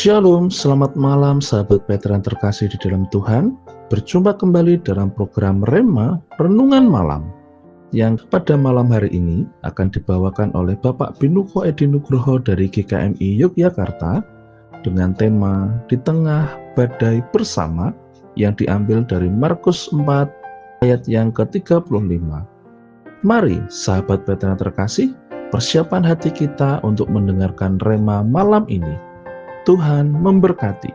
Shalom, selamat malam sahabat veteran terkasih di dalam Tuhan. Berjumpa kembali dalam program Rema Renungan Malam yang pada malam hari ini akan dibawakan oleh Bapak Binuko Edi Nugroho dari GKMI Yogyakarta dengan tema Di Tengah Badai Bersama yang diambil dari Markus 4 ayat yang ke-35. Mari sahabat veteran terkasih, persiapan hati kita untuk mendengarkan Rema malam ini. Tuhan memberkati.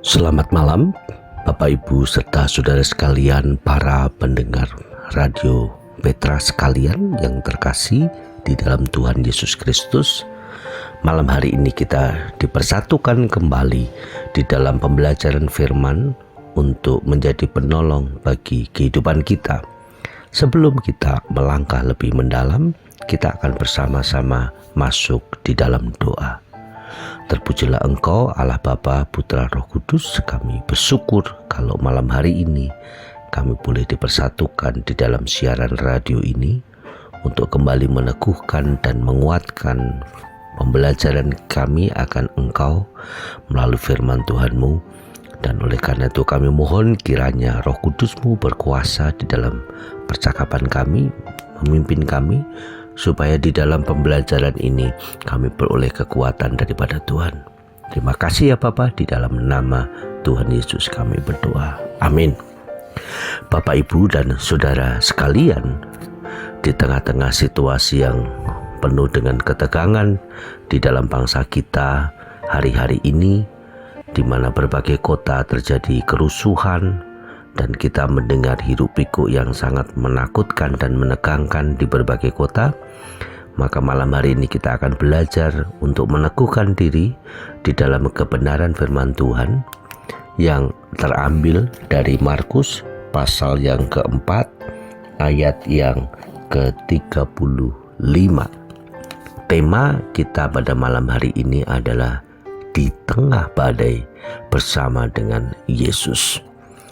Selamat malam Bapak Ibu serta saudara sekalian, para pendengar radio Petra sekalian yang terkasih di dalam Tuhan Yesus Kristus. Malam hari ini kita dipersatukan kembali di dalam pembelajaran firman untuk menjadi penolong bagi kehidupan kita. Sebelum kita melangkah lebih mendalam, kita akan bersama-sama masuk di dalam doa. Terpujilah Engkau Allah Bapa, Putra, Roh Kudus. Kami bersyukur kalau malam hari ini kami boleh dipersatukan di dalam siaran radio ini untuk kembali meneguhkan dan menguatkan pembelajaran kami akan Engkau melalui firman Tuhan-Mu. Dan oleh karena itu kami mohon kiranya Roh Kudus-Mu berkuasa di dalam percakapan kami, memimpin kami, supaya di dalam pembelajaran ini kami beroleh kekuatan daripada Tuhan. Terima kasih ya Bapa, di dalam nama Tuhan Yesus kami berdoa. Amin. Bapak, Ibu, dan saudara sekalian, di tengah-tengah situasi yang penuh dengan ketegangan di dalam bangsa kita hari-hari ini, di mana berbagai kota terjadi kerusuhan dan kita mendengar hiruk pikuk yang sangat menakutkan dan menegangkan di berbagai kota, maka malam hari ini kita akan belajar untuk meneguhkan diri di dalam kebenaran firman Tuhan yang terambil dari Markus pasal yang keempat ayat yang ke-35. Tema kita pada malam hari ini adalah di tengah badai bersama dengan Yesus.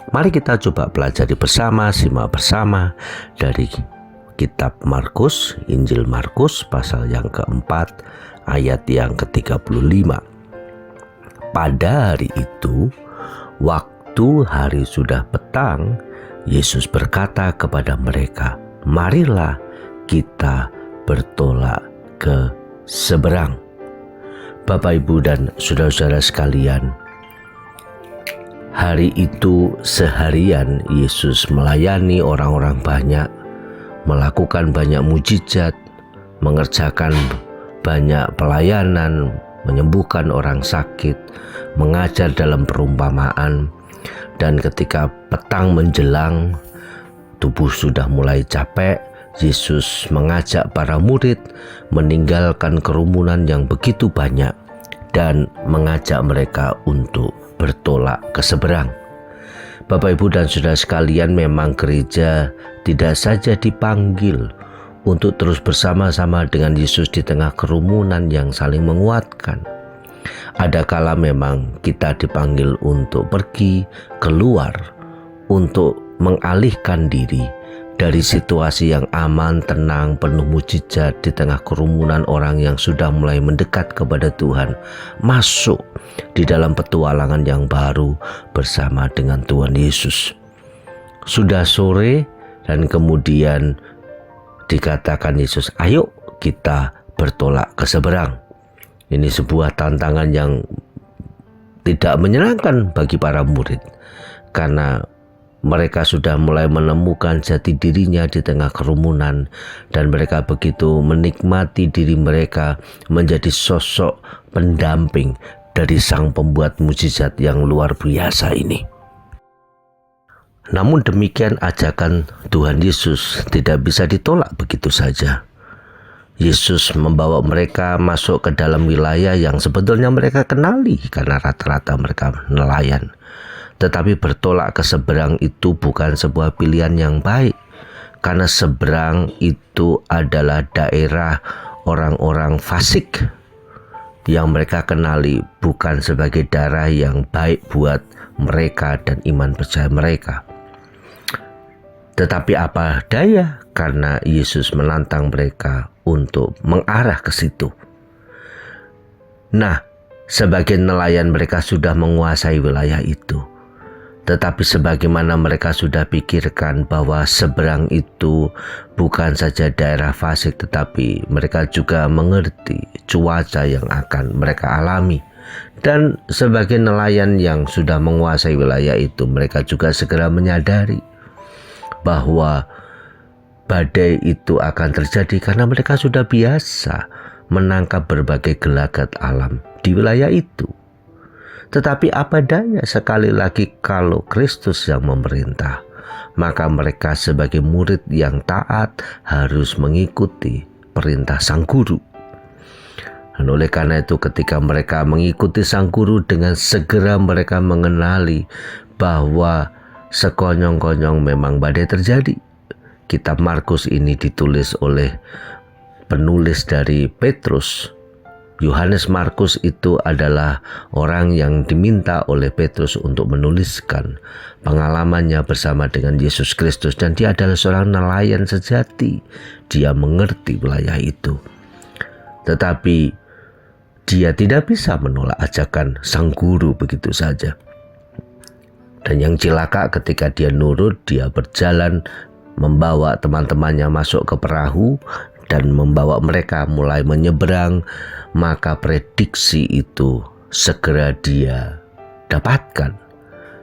Mari kita coba pelajari bersama, simak bersama dari kitab Markus, Injil Markus pasal yang keempat ayat yang ke-35. Pada hari itu, waktu hari sudah petang, Yesus berkata kepada mereka, "Marilah kita bertolak ke seberang." Bapak, Ibu, dan saudara-saudara sekalian, hari itu seharian Yesus melayani orang-orang banyak, melakukan banyak mujizat, mengerjakan banyak pelayanan, menyembuhkan orang sakit, mengajar dalam perumpamaan. Dan ketika petang menjelang, tubuh sudah mulai capek, Yesus mengajak para murid meninggalkan kerumunan yang begitu banyak dan mengajak mereka untuk bertolak ke seberang. Bapak, Ibu, dan saudara sekalian, memang gereja tidak saja dipanggil untuk terus bersama-sama dengan Yesus di tengah kerumunan yang saling menguatkan. Ada kala memang kita dipanggil untuk pergi keluar, untuk mengalihkan diri dari situasi yang aman, tenang, penuh mujizat di tengah kerumunan orang yang sudah mulai mendekat kepada Tuhan, masuk di dalam petualangan yang baru bersama dengan Tuhan Yesus. Sudah sore dan kemudian dikatakan Yesus, "Ayo kita bertolak ke seberang." Ini sebuah tantangan yang tidak menyenangkan bagi para murid, karena mereka sudah mulai menemukan jati dirinya di tengah kerumunan, dan mereka begitu menikmati diri mereka menjadi sosok pendamping dari Sang Pembuat mujizat yang luar biasa ini. Namun demikian, ajakan Tuhan Yesus tidak bisa ditolak begitu saja. Yesus membawa mereka masuk ke dalam wilayah yang sebetulnya mereka kenali karena rata-rata mereka nelayan. Tetapi bertolak ke seberang itu bukan sebuah pilihan yang baik, karena seberang itu adalah daerah orang-orang fasik yang mereka kenali bukan sebagai daerah yang baik buat mereka dan iman percaya mereka. Tetapi apa daya, karena Yesus menantang mereka untuk mengarah ke situ. Nah, sebagian nelayan mereka sudah menguasai wilayah itu. Tetapi sebagaimana mereka sudah pikirkan bahwa seberang itu bukan saja daerah fasik, tetapi mereka juga mengerti cuaca yang akan mereka alami. Dan sebagian nelayan yang sudah menguasai wilayah itu, mereka juga segera menyadari bahwa badai itu akan terjadi karena mereka sudah biasa menangkap berbagai gelagat alam di wilayah itu. Tetapi apa daya, sekali lagi kalau Kristus yang memerintah, maka mereka sebagai murid yang taat harus mengikuti perintah Sang Guru. Dan oleh karena itu ketika mereka mengikuti Sang Guru, dengan segera mereka mengenali bahwa sekonyong-konyong memang badai terjadi. Kitab Markus ini ditulis oleh penulis dari Petrus. Yohanes Markus itu adalah orang yang diminta oleh Petrus untuk menuliskan pengalamannya bersama dengan Yesus Kristus, dan dia adalah seorang nelayan sejati. Dia mengerti wilayah itu. Tetapi dia tidak bisa menolak ajakan Sang Guru begitu saja. Dan yang celaka ketika dia nurut, dia berjalan membawa teman-temannya masuk ke perahu dan membawa mereka mulai menyeberang, maka prediksi itu segera dia dapatkan.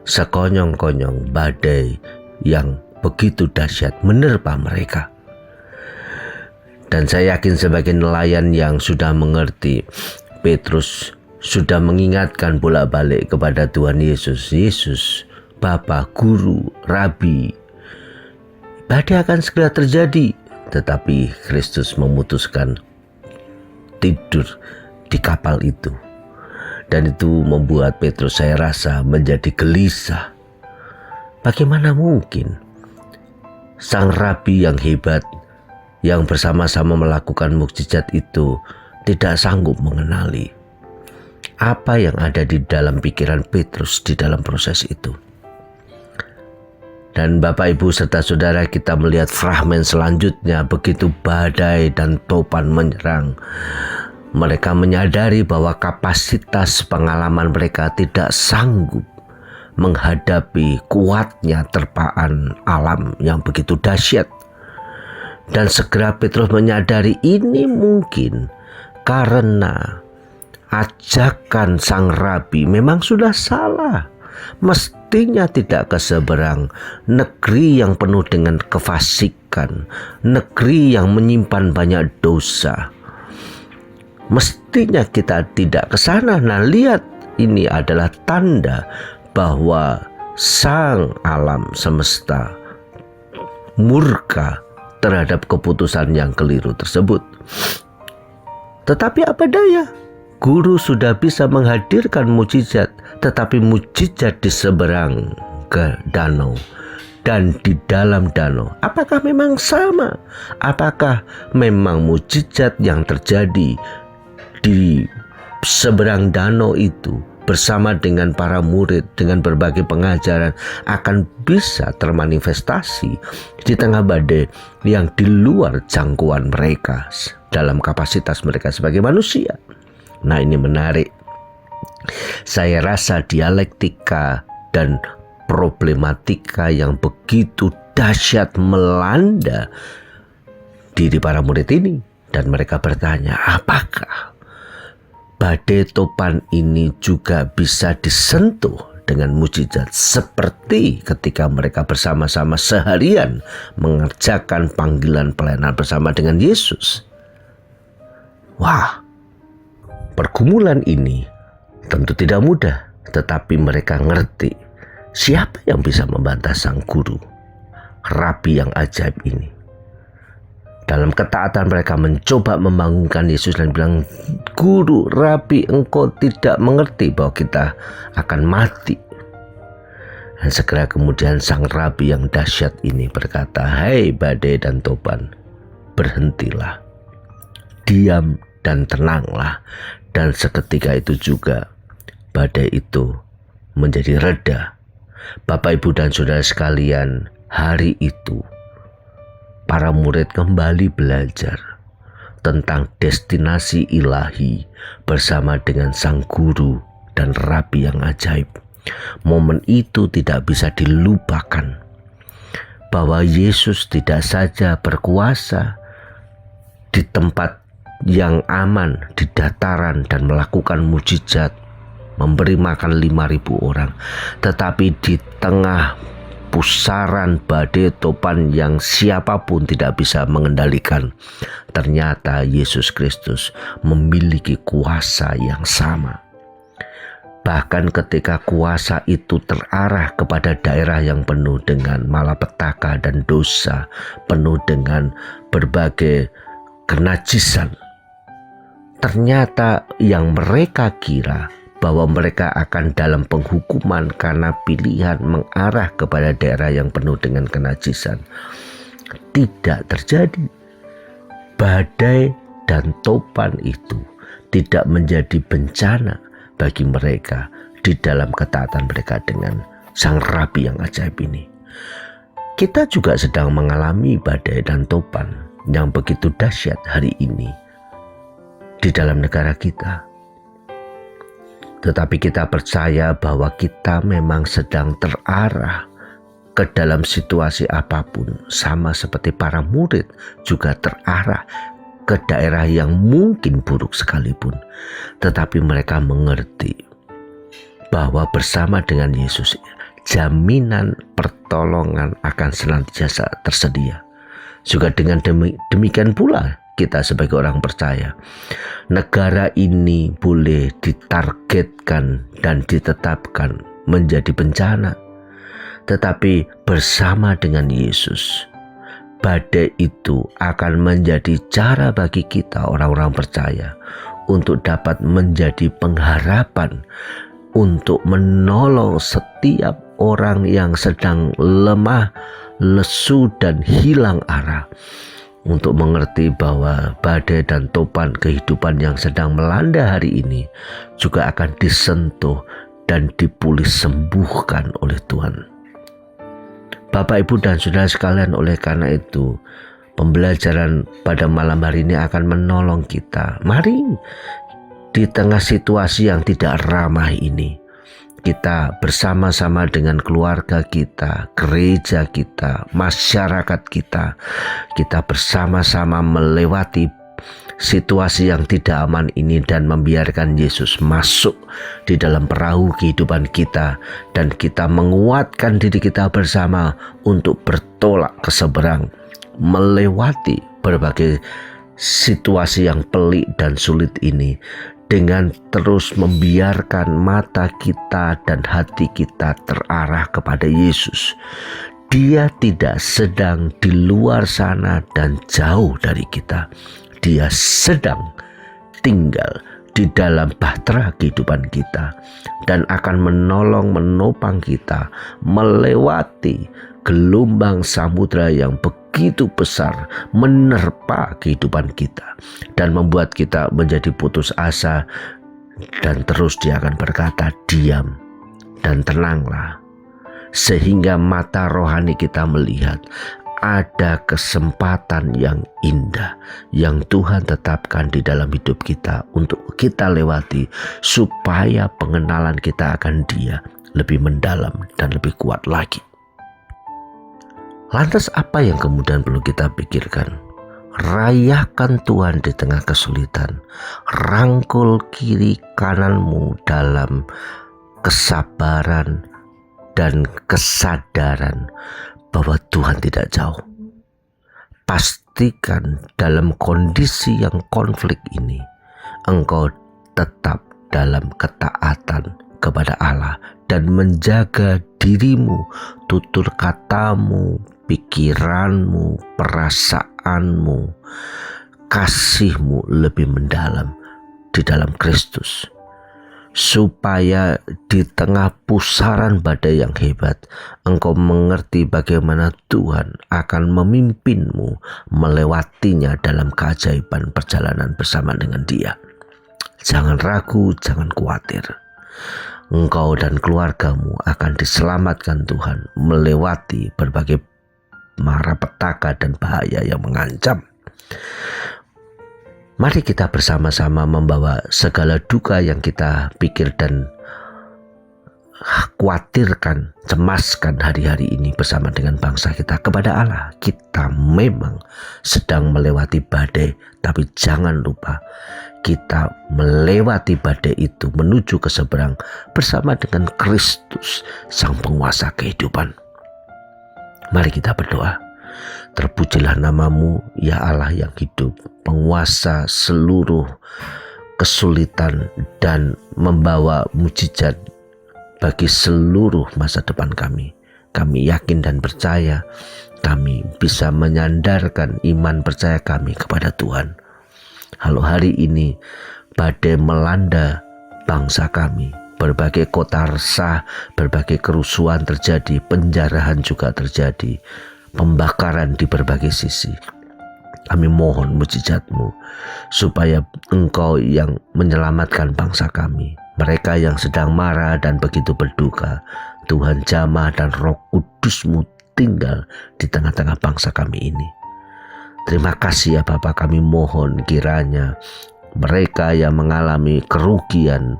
Sekonyong-konyong badai yang begitu dahsyat menerpa mereka. Dan saya yakin sebagai nelayan yang sudah mengerti, Petrus sudah mengingatkan bolak-balik kepada Tuhan Yesus, Yesus, Bapa, Guru, Rabi, badai akan segera terjadi. Tetapi Kristus memutuskan tidur di kapal itu. Dan itu membuat Petrus, saya rasa, menjadi gelisah. Bagaimana mungkin Sang Rabi yang hebat, yang bersama-sama melakukan mukjizat itu, tidak sanggup mengenali apa yang ada di dalam pikiran Petrus di dalam proses itu. Dan Bapak, Ibu, serta saudara, kita melihat fragmen selanjutnya. Begitu badai dan topan menyerang, mereka menyadari bahwa kapasitas pengalaman mereka tidak sanggup menghadapi kuatnya terpaan alam yang begitu dahsyat. Dan segera Petrus menyadari ini mungkin karena ajakan Sang Rabi memang sudah salah. Mestinya tidak ke seberang, negeri yang penuh dengan kefasikan, negeri yang menyimpan banyak dosa. Mestinya kita tidak ke sana. Nah, lihat, ini adalah tanda bahwa Sang alam semesta murka terhadap keputusan yang keliru tersebut. Tetapi apa daya? Guru sudah bisa menghadirkan mukjizat, tetapi mukjizat di seberang ke danau dan di dalam danau, apakah memang sama? Apakah memang mukjizat yang terjadi di seberang danau itu bersama dengan para murid, dengan berbagai pengajaran, akan bisa termanifestasi di tengah badai yang di luar jangkauan mereka dalam kapasitas mereka sebagai manusia? Nah, ini menarik. Saya rasa dialektika dan problematika yang begitu dahsyat melanda diri para murid ini. Dan mereka bertanya, apakah badai topan ini juga bisa disentuh dengan mukjizat seperti ketika mereka bersama-sama seharian mengerjakan panggilan pelayanan bersama dengan Yesus? Wah, pergumulan ini tentu tidak mudah, tetapi mereka ngerti siapa yang bisa membantah Sang Guru, Rabi yang ajaib ini. Dalam ketaatan mereka mencoba membangunkan Yesus dan bilang, Guru, Rabi, engkau tidak mengerti bahwa kita akan mati. Dan segera kemudian Sang Rabi yang dahsyat ini berkata, hai badai dan topan, berhentilah, diam dan tenanglah. Dan seketika itu juga badai itu menjadi reda. Bapak, Ibu, dan saudara sekalian, hari itu para murid kembali belajar tentang destinasi ilahi bersama dengan sang guru dan rabi yang ajaib. Momen itu tidak bisa dilupakan, bahwa Yesus tidak saja berkuasa di tempat yang aman di dataran dan melakukan mujizat, memberi makan 5.000 orang, tetapi di tengah pusaran badai topan yang siapapun tidak bisa mengendalikan, ternyata Yesus Kristus memiliki kuasa yang sama. Bahkan ketika kuasa itu terarah kepada daerah yang penuh dengan malapetaka dan dosa, penuh dengan berbagai kenajisan, ternyata yang mereka kira bahwa mereka akan dalam penghukuman karena pilihan mengarah kepada daerah yang penuh dengan kenajisan, tidak terjadi. Badai dan topan itu tidak menjadi bencana bagi mereka di dalam ketaatan mereka dengan sang rabi yang ajaib ini. Kita juga sedang mengalami badai dan topan yang begitu dahsyat hari ini di dalam negara kita. Tetapi kita percaya bahwa kita memang sedang terarah ke dalam situasi apapun, sama seperti para murid juga terarah ke daerah yang mungkin buruk sekalipun, tetapi mereka mengerti bahwa bersama dengan Yesus jaminan pertolongan akan senantiasa tersedia. Juga dengan demikian pula kita sebagai orang percaya, negara ini boleh ditargetkan dan ditetapkan menjadi bencana, tetapi bersama dengan Yesus, badai itu akan menjadi cara bagi kita orang-orang percaya untuk dapat menjadi pengharapan untuk menolong setiap orang yang sedang lemah, lesu dan hilang arah, untuk mengerti bahwa badai dan topan kehidupan yang sedang melanda hari ini juga akan disentuh dan dipulih sembuhkan oleh Tuhan. Bapak, Ibu, dan saudara sekalian, oleh karena itu pembelajaran pada malam hari ini akan menolong kita. Mari di tengah situasi yang tidak ramah ini, kita bersama-sama dengan keluarga kita, gereja kita, masyarakat kita bersama-sama melewati situasi yang tidak aman ini dan membiarkan Yesus masuk di dalam perahu kehidupan kita, dan kita menguatkan diri kita bersama untuk bertolak ke seberang, melewati berbagai situasi yang pelik dan sulit ini dengan terus membiarkan mata kita dan hati kita terarah kepada Yesus. Dia tidak sedang di luar sana dan jauh dari kita. Dia sedang tinggal di dalam bahtera kehidupan kita dan akan menolong menopang kita melewati gelombang samudra yang begitu besar menerpa kehidupan kita dan membuat kita menjadi putus asa, dan terus Dia akan berkata, diam dan tenanglah, sehingga mata rohani kita melihat ada kesempatan yang indah yang Tuhan tetapkan di dalam hidup kita untuk kita lewati, supaya pengenalan kita akan Dia lebih mendalam dan lebih kuat lagi. Lantas apa yang kemudian perlu kita pikirkan? Rayakan Tuhan di tengah kesulitan. Rangkul kiri kananmu dalam kesabaran dan kesadaran bahwa Tuhan tidak jauh. Pastikan dalam kondisi yang konflik ini, engkau tetap dalam ketaatan kepada Allah dan menjaga dirimu, tutur katamu, pikiranmu, perasaanmu, kasihmu lebih mendalam di dalam Kristus, supaya di tengah pusaran badai yang hebat, engkau mengerti bagaimana Tuhan akan memimpinmu melewatinya dalam keajaiban perjalanan bersama dengan Dia. Jangan ragu, jangan khawatir. Engkau dan keluargamu akan diselamatkan Tuhan melewati berbagai malapetaka dan bahaya yang mengancam. Mari kita bersama-sama membawa segala duka yang kita pikir dan khawatirkan, cemaskan hari-hari ini bersama dengan bangsa kita kepada Allah. Kita memang sedang melewati badai, tapi jangan lupa kita melewati badai itu menuju ke seberang bersama dengan Kristus, Sang Penguasa kehidupan. Mari kita berdoa. Terpujilah nama-Mu, ya Allah yang hidup, penguasa seluruh kesulitan dan membawa mujizat bagi seluruh masa depan kami. Kami yakin dan percaya kami bisa menyandarkan iman percaya kami kepada Tuhan. Kalau hari ini badai melanda bangsa kami, berbagai kota resah, berbagai kerusuhan terjadi, penjarahan juga terjadi, pembakaran di berbagai sisi. Kami mohon mujizat-Mu supaya Engkau yang menyelamatkan bangsa kami. Mereka yang sedang marah dan begitu berduka, Tuhan jamah dan Roh Kudus-Mu tinggal di tengah-tengah bangsa kami ini. Terima kasih ya Bapa, kami mohon kiranya mereka yang mengalami kerugian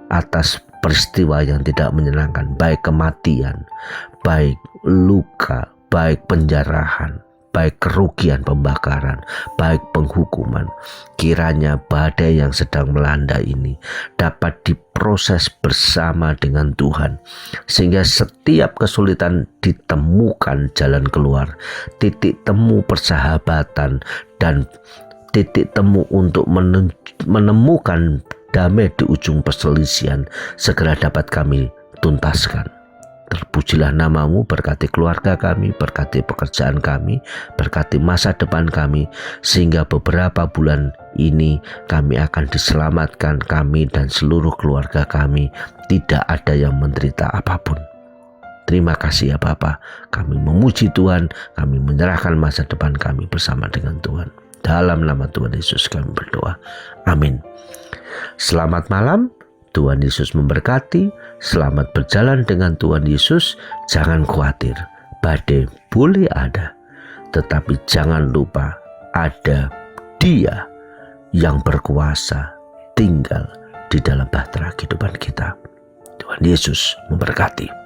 atas peristiwa yang tidak menyenangkan, baik kematian, baik luka, baik penjarahan, baik kerugian pembakaran, baik penghukuman, kiranya badai yang sedang melanda ini dapat diproses bersama dengan Tuhan, sehingga setiap kesulitan ditemukan jalan keluar, titik temu persahabatan, dan titik temu untuk menemukan damai di ujung perselisihan segera dapat kami tuntaskan. Terpujilah nama-Mu, berkati keluarga kami, berkati pekerjaan kami, berkati masa depan kami, sehingga beberapa bulan ini kami akan diselamatkan, kami dan seluruh keluarga kami, tidak ada yang menderita apapun. Terima kasih ya Bapa, kami memuji Tuhan, kami menyerahkan masa depan kami bersama dengan Tuhan. Dalam nama Tuhan Yesus kami berdoa. Amin. Selamat malam. Tuhan Yesus memberkati. Selamat berjalan dengan Tuhan Yesus. Jangan khawatir, badai boleh ada, tetapi jangan lupa ada Dia yang berkuasa tinggal di dalam bahtera kehidupan kita. Tuhan Yesus memberkati.